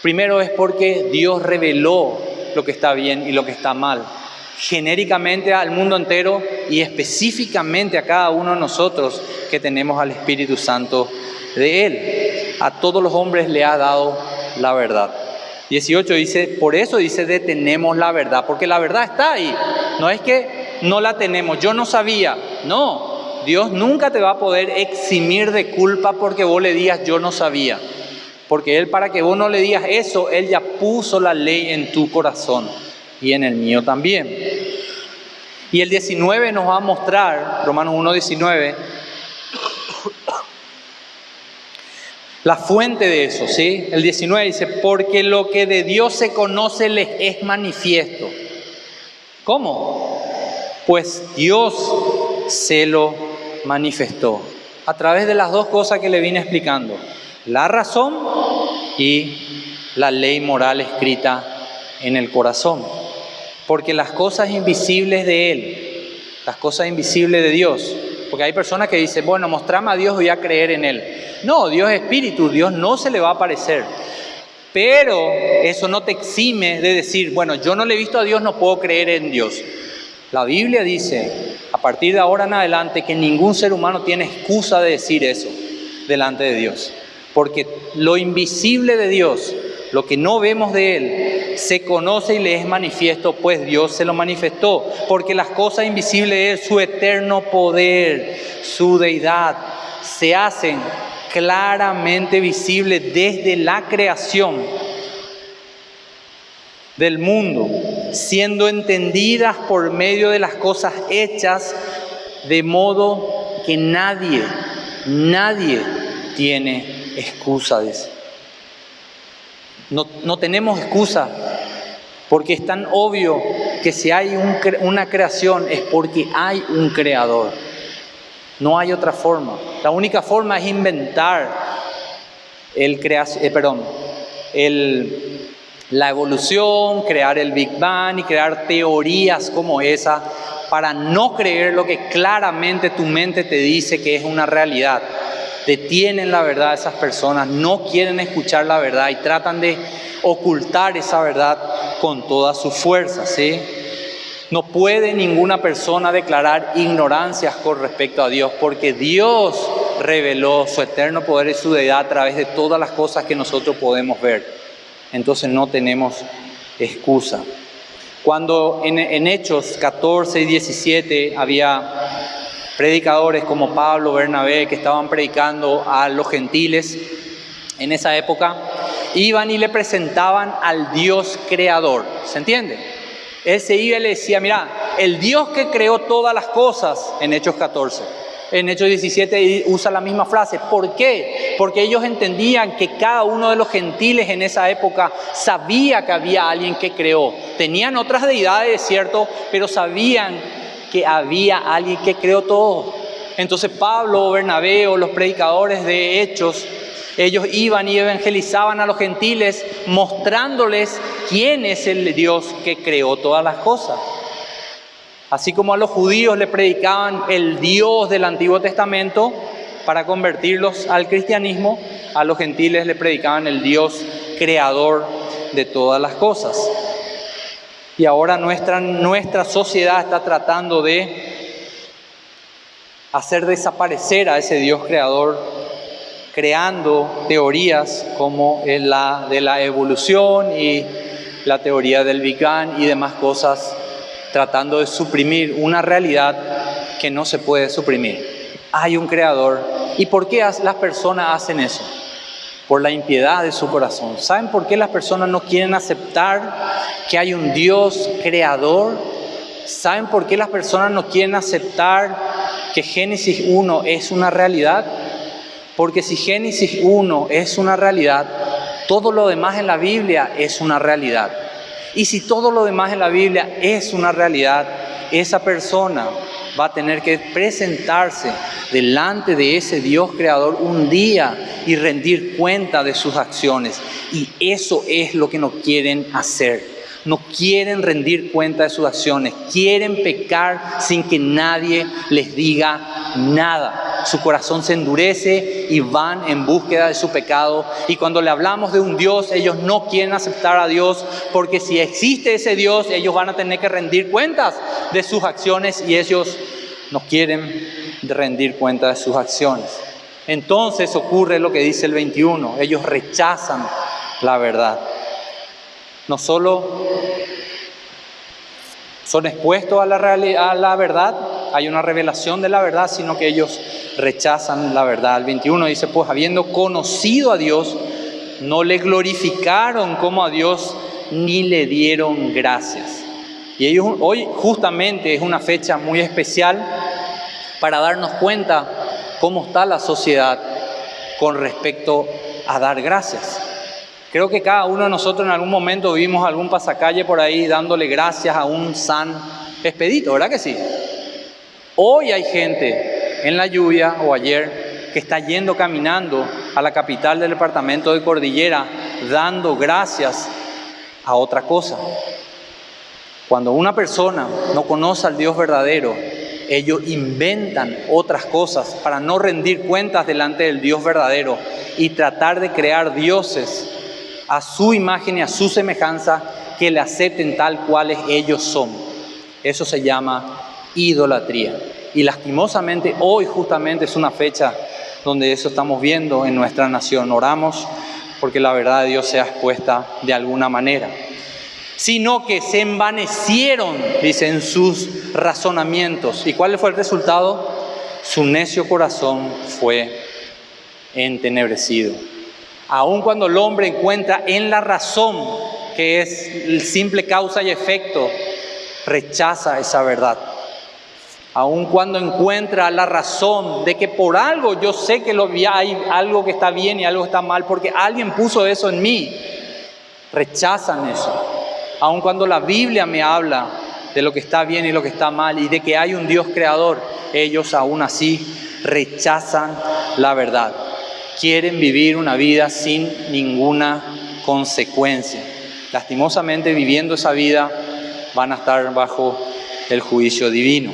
Primero es porque Dios reveló lo que está bien y lo que está mal, genéricamente al mundo entero y específicamente a cada uno de nosotros que tenemos al Espíritu Santo de Él. A todos los hombres le ha dado la verdad. 18 dice, por eso dice, detenemos la verdad, porque la verdad está ahí. No es que no la tenemos, yo no sabía. No, Dios nunca te va a poder eximir de culpa porque vos le digas yo no sabía. Porque Él, para que vos no le digas eso, Él ya puso la ley en tu corazón y en el mío también. Y el 19 nos va a mostrar, Romanos 1:19, la fuente de eso, ¿sí? El 19 dice, porque lo que de Dios se conoce les es manifiesto. ¿Cómo? Pues Dios se lo manifestó a través de las dos cosas que le vine explicando. La razón y la ley moral escrita en el corazón. Porque las cosas invisibles de Él, las cosas invisibles de Dios, porque hay personas que dicen, bueno, mostrame a Dios, voy a creer en Él. No, Dios es espíritu, Dios no se le va a aparecer. Pero eso no te exime de decir, bueno, yo no le he visto a Dios, no puedo creer en Dios. La Biblia dice, a partir de ahora en adelante, que ningún ser humano tiene excusa de decir eso delante de Dios. Porque lo invisible de Dios, lo que no vemos de Él, se conoce y le es manifiesto, pues Dios se lo manifestó. Porque las cosas invisibles de Él, su eterno poder, su deidad, se hacen claramente visibles desde la creación del mundo, siendo entendidas por medio de las cosas hechas, de modo que nadie tiene excusa, dice. No tenemos excusa, porque es tan obvio que si hay una creación es porque hay un creador. No hay otra forma. La única forma es inventar la evolución, crear el Big Bang y crear teorías como esa para no creer lo que claramente tu mente te dice que es una realidad. Detienen la verdad esas personas, no quieren escuchar la verdad y tratan de ocultar esa verdad con toda su fuerza, ¿sí? No puede ninguna persona declarar ignorancias con respecto a Dios, porque Dios reveló su eterno poder y su deidad a través de todas las cosas que nosotros podemos ver. Entonces no tenemos excusa. Cuando en Hechos 14 y 17 había predicadores como Pablo, Bernabé, que estaban predicando a los gentiles en esa época, iban y le presentaban al Dios creador. ¿Se entiende? Él se iba y le decía, mira, el Dios que creó todas las cosas, en Hechos 14. En Hechos 17 usa la misma frase. ¿Por qué? Porque ellos entendían que cada uno de los gentiles en esa época sabía que había alguien que creó. Tenían otras deidades, ¿cierto? Pero sabían que había alguien que creó todo. Entonces Pablo, Bernabé o los predicadores de Hechos, ellos iban y evangelizaban a los gentiles mostrándoles quién es el Dios que creó todas las cosas. Así como a los judíos le predicaban el Dios del Antiguo Testamento para convertirlos al cristianismo, a los gentiles le predicaban el Dios creador de todas las cosas. Y ahora nuestra sociedad está tratando de hacer desaparecer a ese Dios creador, creando teorías como la de la evolución y la teoría del Big Bang y demás cosas, tratando de suprimir una realidad que no se puede suprimir. Hay un creador. ¿Y por qué las personas hacen eso? Por la impiedad de su corazón. ¿Saben por qué las personas no quieren aceptar que hay un Dios creador? ¿Saben por qué las personas no quieren aceptar que Génesis 1 es una realidad? Porque si Génesis 1 es una realidad, todo lo demás en la Biblia es una realidad. Y si todo lo demás en la Biblia es una realidad, esa persona va a tener que presentarse delante de ese Dios creador un día y rendir cuenta de sus acciones. Y eso es lo que no quieren hacer. No quieren rendir cuenta de sus acciones. Quieren pecar sin que nadie les diga nada. Su corazón se endurece y van en búsqueda de su pecado. Y cuando le hablamos de un Dios, ellos no quieren aceptar a Dios, porque si existe ese Dios, ellos van a tener que rendir cuentas de sus acciones y ellos no quieren rendir cuenta de sus acciones. Entonces ocurre lo que dice el 21, ellos rechazan la verdad. No solo son expuestos a la verdad, hay una revelación de la verdad, sino que ellos rechazan la verdad. El 21 dice, pues habiendo conocido a Dios, no le glorificaron como a Dios, ni le dieron gracias. Y ellos, hoy justamente es una fecha muy especial para darnos cuenta cómo está la sociedad con respecto a dar gracias. Creo que cada uno de nosotros en algún momento vimos algún pasacalle por ahí dándole gracias a un San Expedito, ¿verdad que sí? Hoy hay gente en la lluvia o ayer que está yendo caminando a la capital del departamento de Cordillera dando gracias a otra cosa. Cuando una persona no conoce al Dios verdadero, ellos inventan otras cosas para no rendir cuentas delante del Dios verdadero y tratar de crear dioses a su imagen y a su semejanza que le acepten tal cuales ellos son. Eso se llama idolatría. Y lastimosamente hoy justamente es una fecha donde eso estamos viendo en nuestra nación. Oramos porque la verdad de Dios sea expuesta de alguna manera. Sino que se envanecieron, dice, en sus razonamientos. ¿Y cuál fue el resultado? Su necio corazón fue entenebrecido. Aun cuando el hombre encuentra en la razón, que es el simple causa y efecto, rechaza esa verdad. Aun cuando encuentra la razón de que por algo yo sé que hay algo que está bien y algo que está mal, porque alguien puso eso en mí, rechazan eso. Aun cuando la Biblia me habla de lo que está bien y lo que está mal y de que hay un Dios creador, ellos aún así rechazan la verdad. Quieren vivir una vida sin ninguna consecuencia. Lastimosamente, viviendo esa vida, van a estar bajo el juicio divino.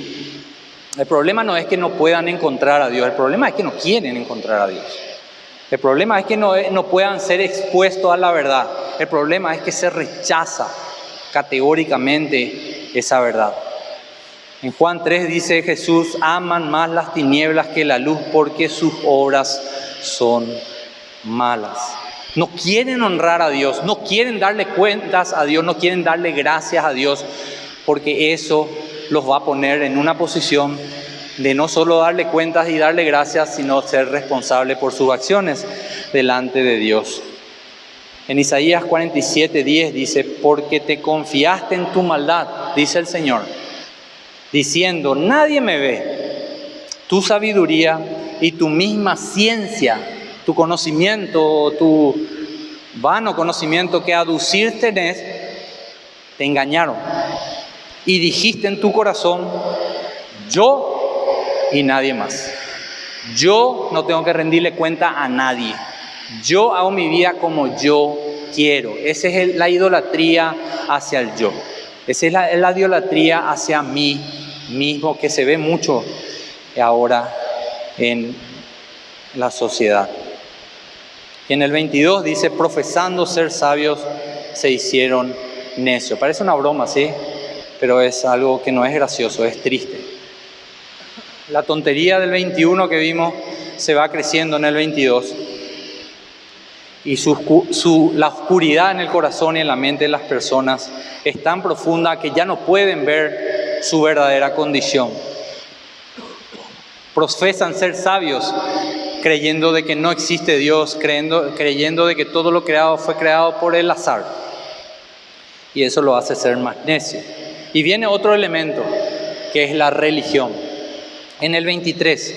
El problema no es que no puedan encontrar a Dios, el problema es que no quieren encontrar a Dios. El problema es que no puedan ser expuestos a la verdad. El problema es que se rechaza categóricamente esa verdad. En Juan 3 dice Jesús, aman más las tinieblas que la luz porque sus obras son malas. No quieren honrar a Dios, no quieren darle cuentas a Dios, no quieren darle gracias a Dios, porque eso los va a poner en una posición de no solo darle cuentas y darle gracias, sino ser responsable por sus acciones delante de Dios. En Isaías 47:10 dice, porque te confiaste en tu maldad, dice el Señor, diciendo, nadie me ve. Tu sabiduría y tu misma ciencia, tu conocimiento, tu vano conocimiento que aducir tenés, te engañaron. Y dijiste en tu corazón, yo y nadie más. Yo no tengo que rendirle cuenta a nadie. Yo hago mi vida como yo quiero. Esa es la idolatría hacia el yo. Esa es la idolatría hacia mí mismo, que se ve mucho ahora en la sociedad. Y en el 22 dice, profesando ser sabios, se hicieron necios. Parece una broma, ¿sí? Pero es algo que no es gracioso, es triste. La tontería del 21 que vimos se va creciendo en el 22. Y la oscuridad en el corazón y en la mente de las personas es tan profunda que ya no pueden ver su verdadera condición. Profesan ser sabios creyendo de que no existe Dios, creyendo de que todo lo creado fue creado por el azar. Y eso lo hace ser más necio. Y viene otro elemento, que es la religión. En el 23.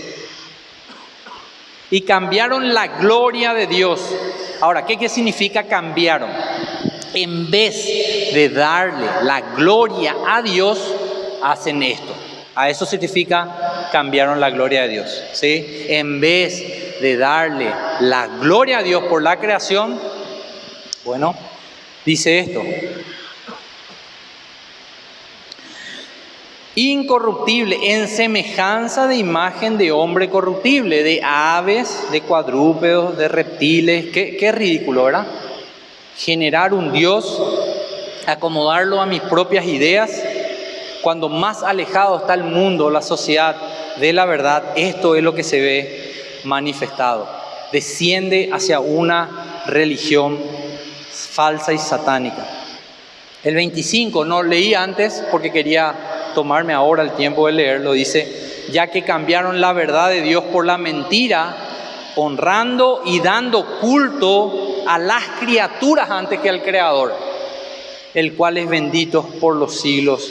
Y cambiaron la gloria de Dios. Ahora, ¿qué significa cambiaron? En vez de darle la gloria a Dios, hacen esto. A eso significa cambiaron la gloria de Dios, ¿sí? En vez de darle la gloria a Dios por la creación, bueno, dice esto. Incorruptible, en semejanza de imagen de hombre corruptible, de aves, de cuadrúpedos, de reptiles. Qué ridículo, ¿verdad? Generar un Dios, acomodarlo a mis propias ideas, cuando más alejado está el mundo, la sociedad de la verdad. Esto es lo que se ve manifestado. Desciende hacia una religión falsa y satánica. El 25, no leí antes porque quería tomarme ahora el tiempo de leerlo, dice: ya que cambiaron la verdad de Dios por la mentira, honrando y dando culto a las criaturas antes que al Creador, el cual es bendito por los siglos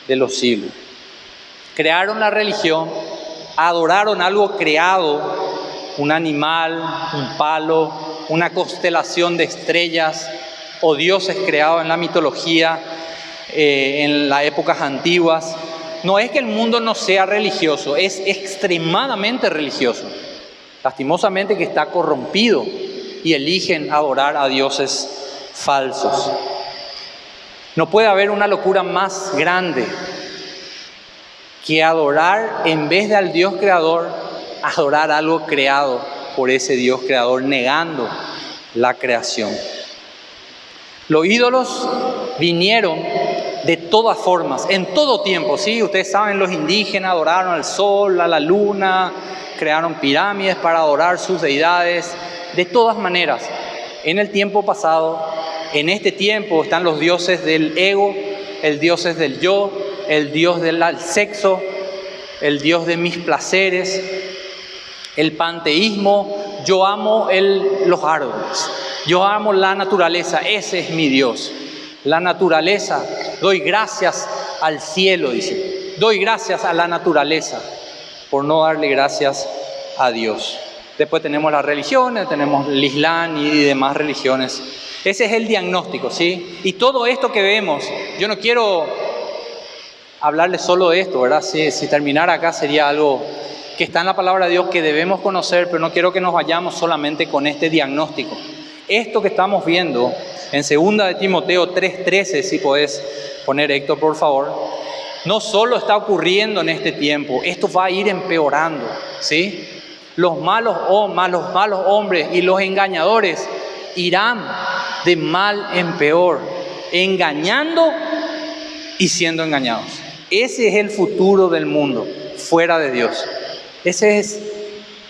de los siglos. Crearon la religión, adoraron algo creado, un animal, un palo, una constelación de estrellas o dioses creados en la mitología, en las épocas antiguas. No es que el mundo no sea religioso, es extremadamente religioso. Lastimosamente que está corrompido y eligen adorar a dioses falsos. No puede haber una locura más grande que adorar, en vez de al Dios creador, adorar algo creado por ese Dios creador, negando la creación. Los ídolos vinieron de todas formas, en todo tiempo, ¿sí? Ustedes saben, los indígenas adoraron al sol, a la luna, crearon pirámides para adorar sus deidades, de todas maneras. En el tiempo pasado, en este tiempo, están los dioses del ego, el dios del yo, el dios del sexo, el dios de mis placeres, el panteísmo. Yo amo los árboles, yo amo la naturaleza, ese es mi Dios. La naturaleza, doy gracias al cielo, dice. Doy gracias a la naturaleza por no darle gracias a Dios. Después tenemos las religiones, tenemos el Islam y demás religiones. Ese es el diagnóstico, ¿sí? Y todo esto que vemos, yo no quiero hablarles solo de esto, ¿verdad? Si terminara acá sería algo que está en la palabra de Dios que debemos conocer, pero no quiero que nos vayamos solamente con este diagnóstico. Esto que estamos viendo en 2 de Timoteo 3:13, si podés poner, Héctor, por favor, no solo está ocurriendo en este tiempo, esto va a ir empeorando, ¿sí? Los malos hombres y los engañadores irán de mal en peor, engañando y siendo engañados. Ese es el futuro del mundo, fuera de Dios. Esa es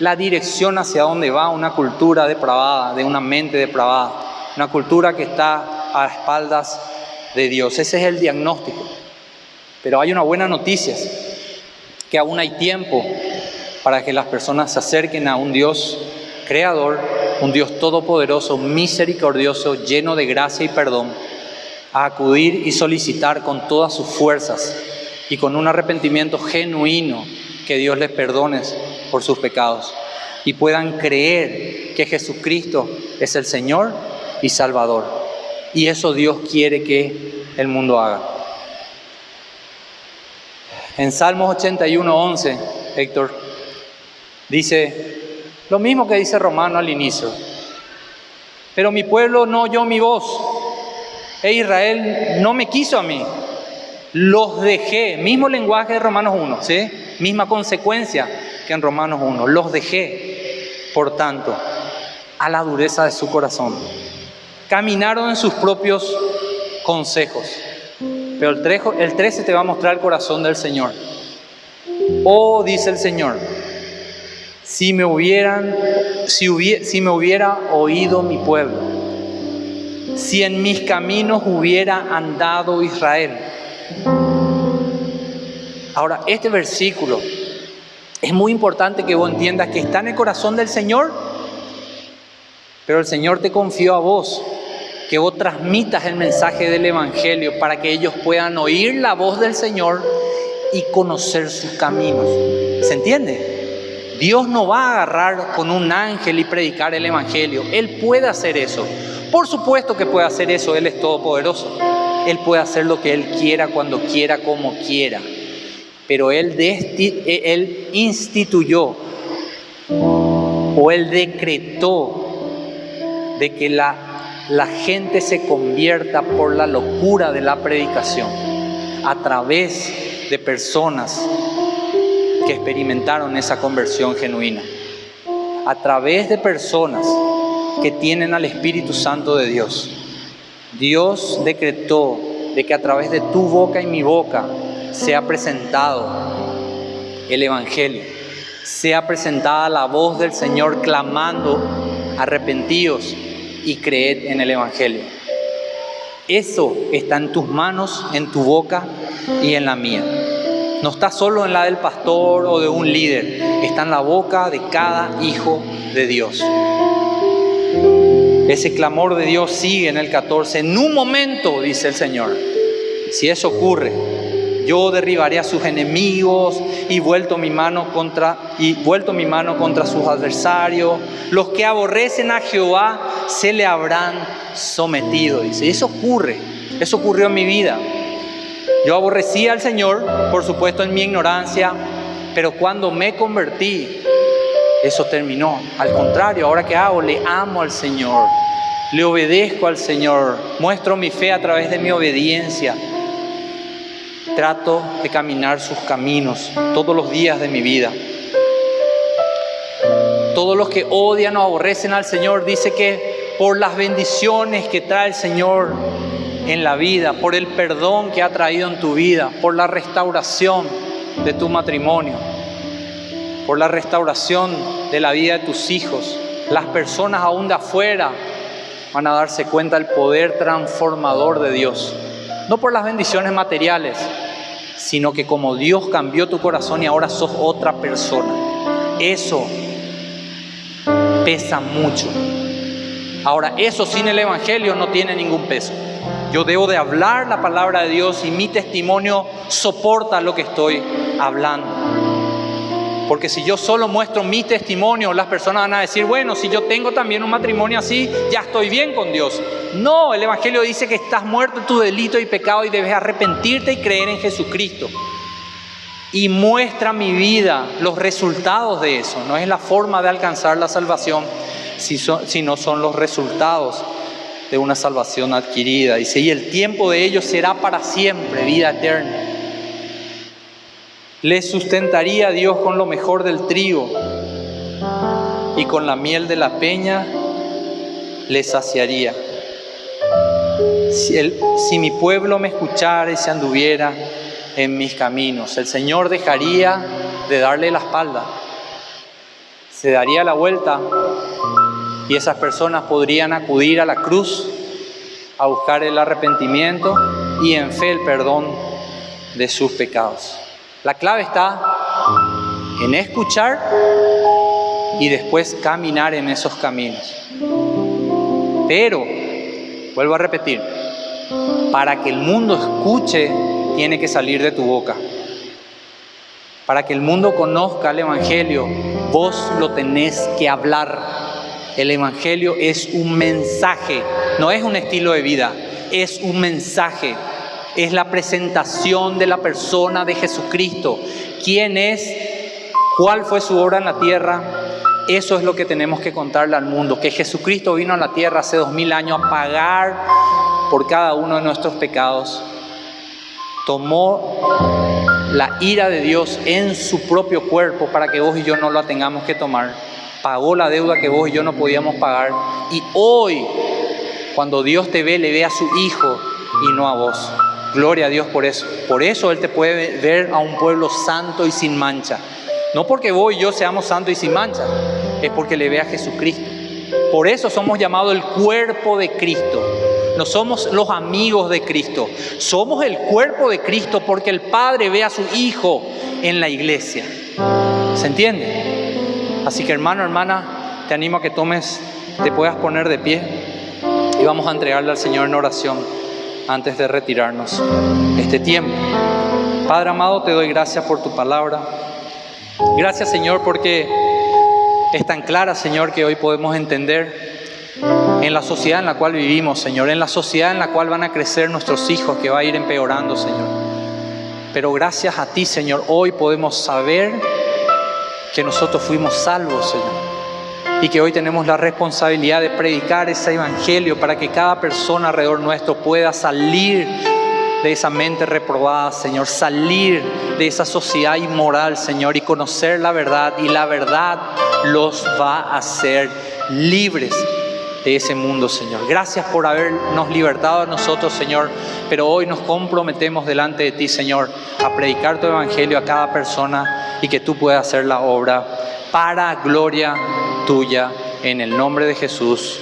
la dirección hacia donde va una cultura depravada, de una mente depravada, una cultura que está a espaldas de Dios. Ese es el diagnóstico. Pero hay una buena noticia, que aún hay tiempo para que las personas se acerquen a un Dios creador, un Dios todopoderoso, misericordioso, lleno de gracia y perdón, a acudir y solicitar con todas sus fuerzas y con un arrepentimiento genuino que Dios les perdone por sus pecados y puedan creer que Jesucristo es el Señor y Salvador. Y eso Dios quiere que el mundo haga. En Salmos 81:11, Héctor, dice lo mismo que dice Romano al inicio. Pero mi pueblo no oyó mi voz, e Israel no me quiso a mí. Los dejé, mismo lenguaje de Romanos 1, ¿sí? Misma consecuencia que en Romanos 1. Los dejé, por tanto, a la dureza de su corazón. Caminaron en sus propios consejos. Pero el 13 te va a mostrar el corazón del Señor. Oh, dice el Señor, si me hubiera oído mi pueblo, si en mis caminos hubiera andado Israel. Ahora, este versículo es muy importante que vos entiendas que está en el corazón del Señor, pero el Señor te confió a vos que vos transmitas el mensaje del Evangelio para que ellos puedan oír la voz del Señor y conocer sus caminos. ¿Se entiende? Dios no va a agarrar con un ángel y predicar el Evangelio. Él puede hacer eso. Por supuesto que puede hacer eso. Él es todopoderoso. Él puede hacer lo que Él quiera, cuando quiera, como quiera. Pero Él instituyó o Él decretó de que la gente se convierta por la locura de la predicación a través de personas que experimentaron esa conversión genuina, a través de personas que tienen al Espíritu Santo de Dios. Dios decretó de que a través de tu boca y mi boca sea presentado el Evangelio sea presentada la voz del Señor clamando: arrepentíos y creed en el Evangelio. Eso está en tus manos, en tu boca y en la mía. No está solo en la del pastor o de un líder, está en la boca de cada hijo de Dios. Ese clamor de Dios sigue en el 14. En un momento, dice el Señor, si eso ocurre, yo derribaré a sus enemigos y vuelto mi mano contra sus adversarios. Los que aborrecen a Jehová se le habrán sometido. Dice, eso ocurre. Eso ocurrió en mi vida. Yo aborrecía al Señor, por supuesto en mi ignorancia, pero cuando me convertí, eso terminó. Al contrario, ahora ¿qué hago? Le amo al Señor, le obedezco al Señor, muestro mi fe a través de mi obediencia. Trato de caminar sus caminos todos los días de mi vida. Todos los que odian o aborrecen al Señor, dice que por las bendiciones que trae el Señor en la vida, por el perdón que ha traído en tu vida, por la restauración de tu matrimonio, por la restauración de la vida de tus hijos, las personas aún de afuera van a darse cuenta del poder transformador de Dios. No por las bendiciones materiales, sino que como Dios cambió tu corazón y ahora sos otra persona. Eso pesa mucho. Ahora, eso sin el Evangelio no tiene ningún peso. Yo debo de hablar la palabra de Dios y mi testimonio soporta lo que estoy hablando. Porque si yo solo muestro mi testimonio, las personas van a decir, bueno, si yo tengo también un matrimonio así, ya estoy bien con Dios. No, el Evangelio dice que estás muerto en tu delito y pecado y debes arrepentirte y creer en Jesucristo. Y muestra mi vida los resultados de eso. No es la forma de alcanzar la salvación, sino son los resultados de una salvación adquirida. Dice, y el tiempo de ellos será para siempre, vida eterna. Les sustentaría a Dios con lo mejor del trigo y con la miel de la peña les saciaría. Si mi pueblo me escuchara y se anduviera en mis caminos, el Señor dejaría de darle la espalda, se daría la vuelta y esas personas podrían acudir a la cruz a buscar el arrepentimiento y en fe el perdón de sus pecados. La clave está en escuchar y después caminar en esos caminos. Pero, vuelvo a repetir, para que el mundo escuche, tiene que salir de tu boca. Para que el mundo conozca el Evangelio, vos lo tenés que hablar. El Evangelio es un mensaje, no es un estilo de vida, es un mensaje. Es la presentación de la persona de Jesucristo. ¿Quién es? ¿Cuál fue su obra en la tierra? Eso es lo que tenemos que contarle al mundo. Que Jesucristo vino a la tierra hace 2000 años a pagar por cada uno de nuestros pecados. Tomó la ira de Dios en su propio cuerpo para que vos y yo no la tengamos que tomar. Pagó la deuda que vos y yo no podíamos pagar. Y hoy, cuando Dios te ve, le ve a su Hijo y no a vos. Gloria a Dios por eso. Por eso Él te puede ver a un pueblo santo y sin mancha. No porque vos y yo seamos santos y sin mancha, es porque le ve a Jesucristo. Por eso somos llamados el cuerpo de Cristo. No somos los amigos de Cristo. Somos el cuerpo de Cristo porque el Padre ve a su Hijo en la iglesia. ¿Se entiende? Así que hermano, hermana, te animo a que te puedas poner de pie y vamos a entregarle al Señor en oración antes de retirarnos este tiempo. Padre amado, te doy gracias por tu palabra. Gracias, Señor, porque es tan clara, Señor, que hoy podemos entender en la sociedad en la cual vivimos, Señor, en la sociedad en la cual van a crecer nuestros hijos, que va a ir empeorando, Señor. Pero gracias a ti, Señor, hoy podemos saber que nosotros fuimos salvos, Señor. Y que hoy tenemos la responsabilidad de predicar ese evangelio para que cada persona alrededor nuestro pueda salir de esa mente reprobada, Señor, salir de esa sociedad inmoral, Señor, y conocer la verdad, y la verdad los va a hacer libres. de ese mundo, Señor. Gracias por habernos libertado a nosotros, Señor, pero hoy nos comprometemos delante de ti, Señor, a predicar tu evangelio a cada persona y que tú puedas hacer la obra para gloria tuya, en el nombre de Jesús.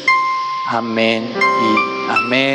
Amén y amén.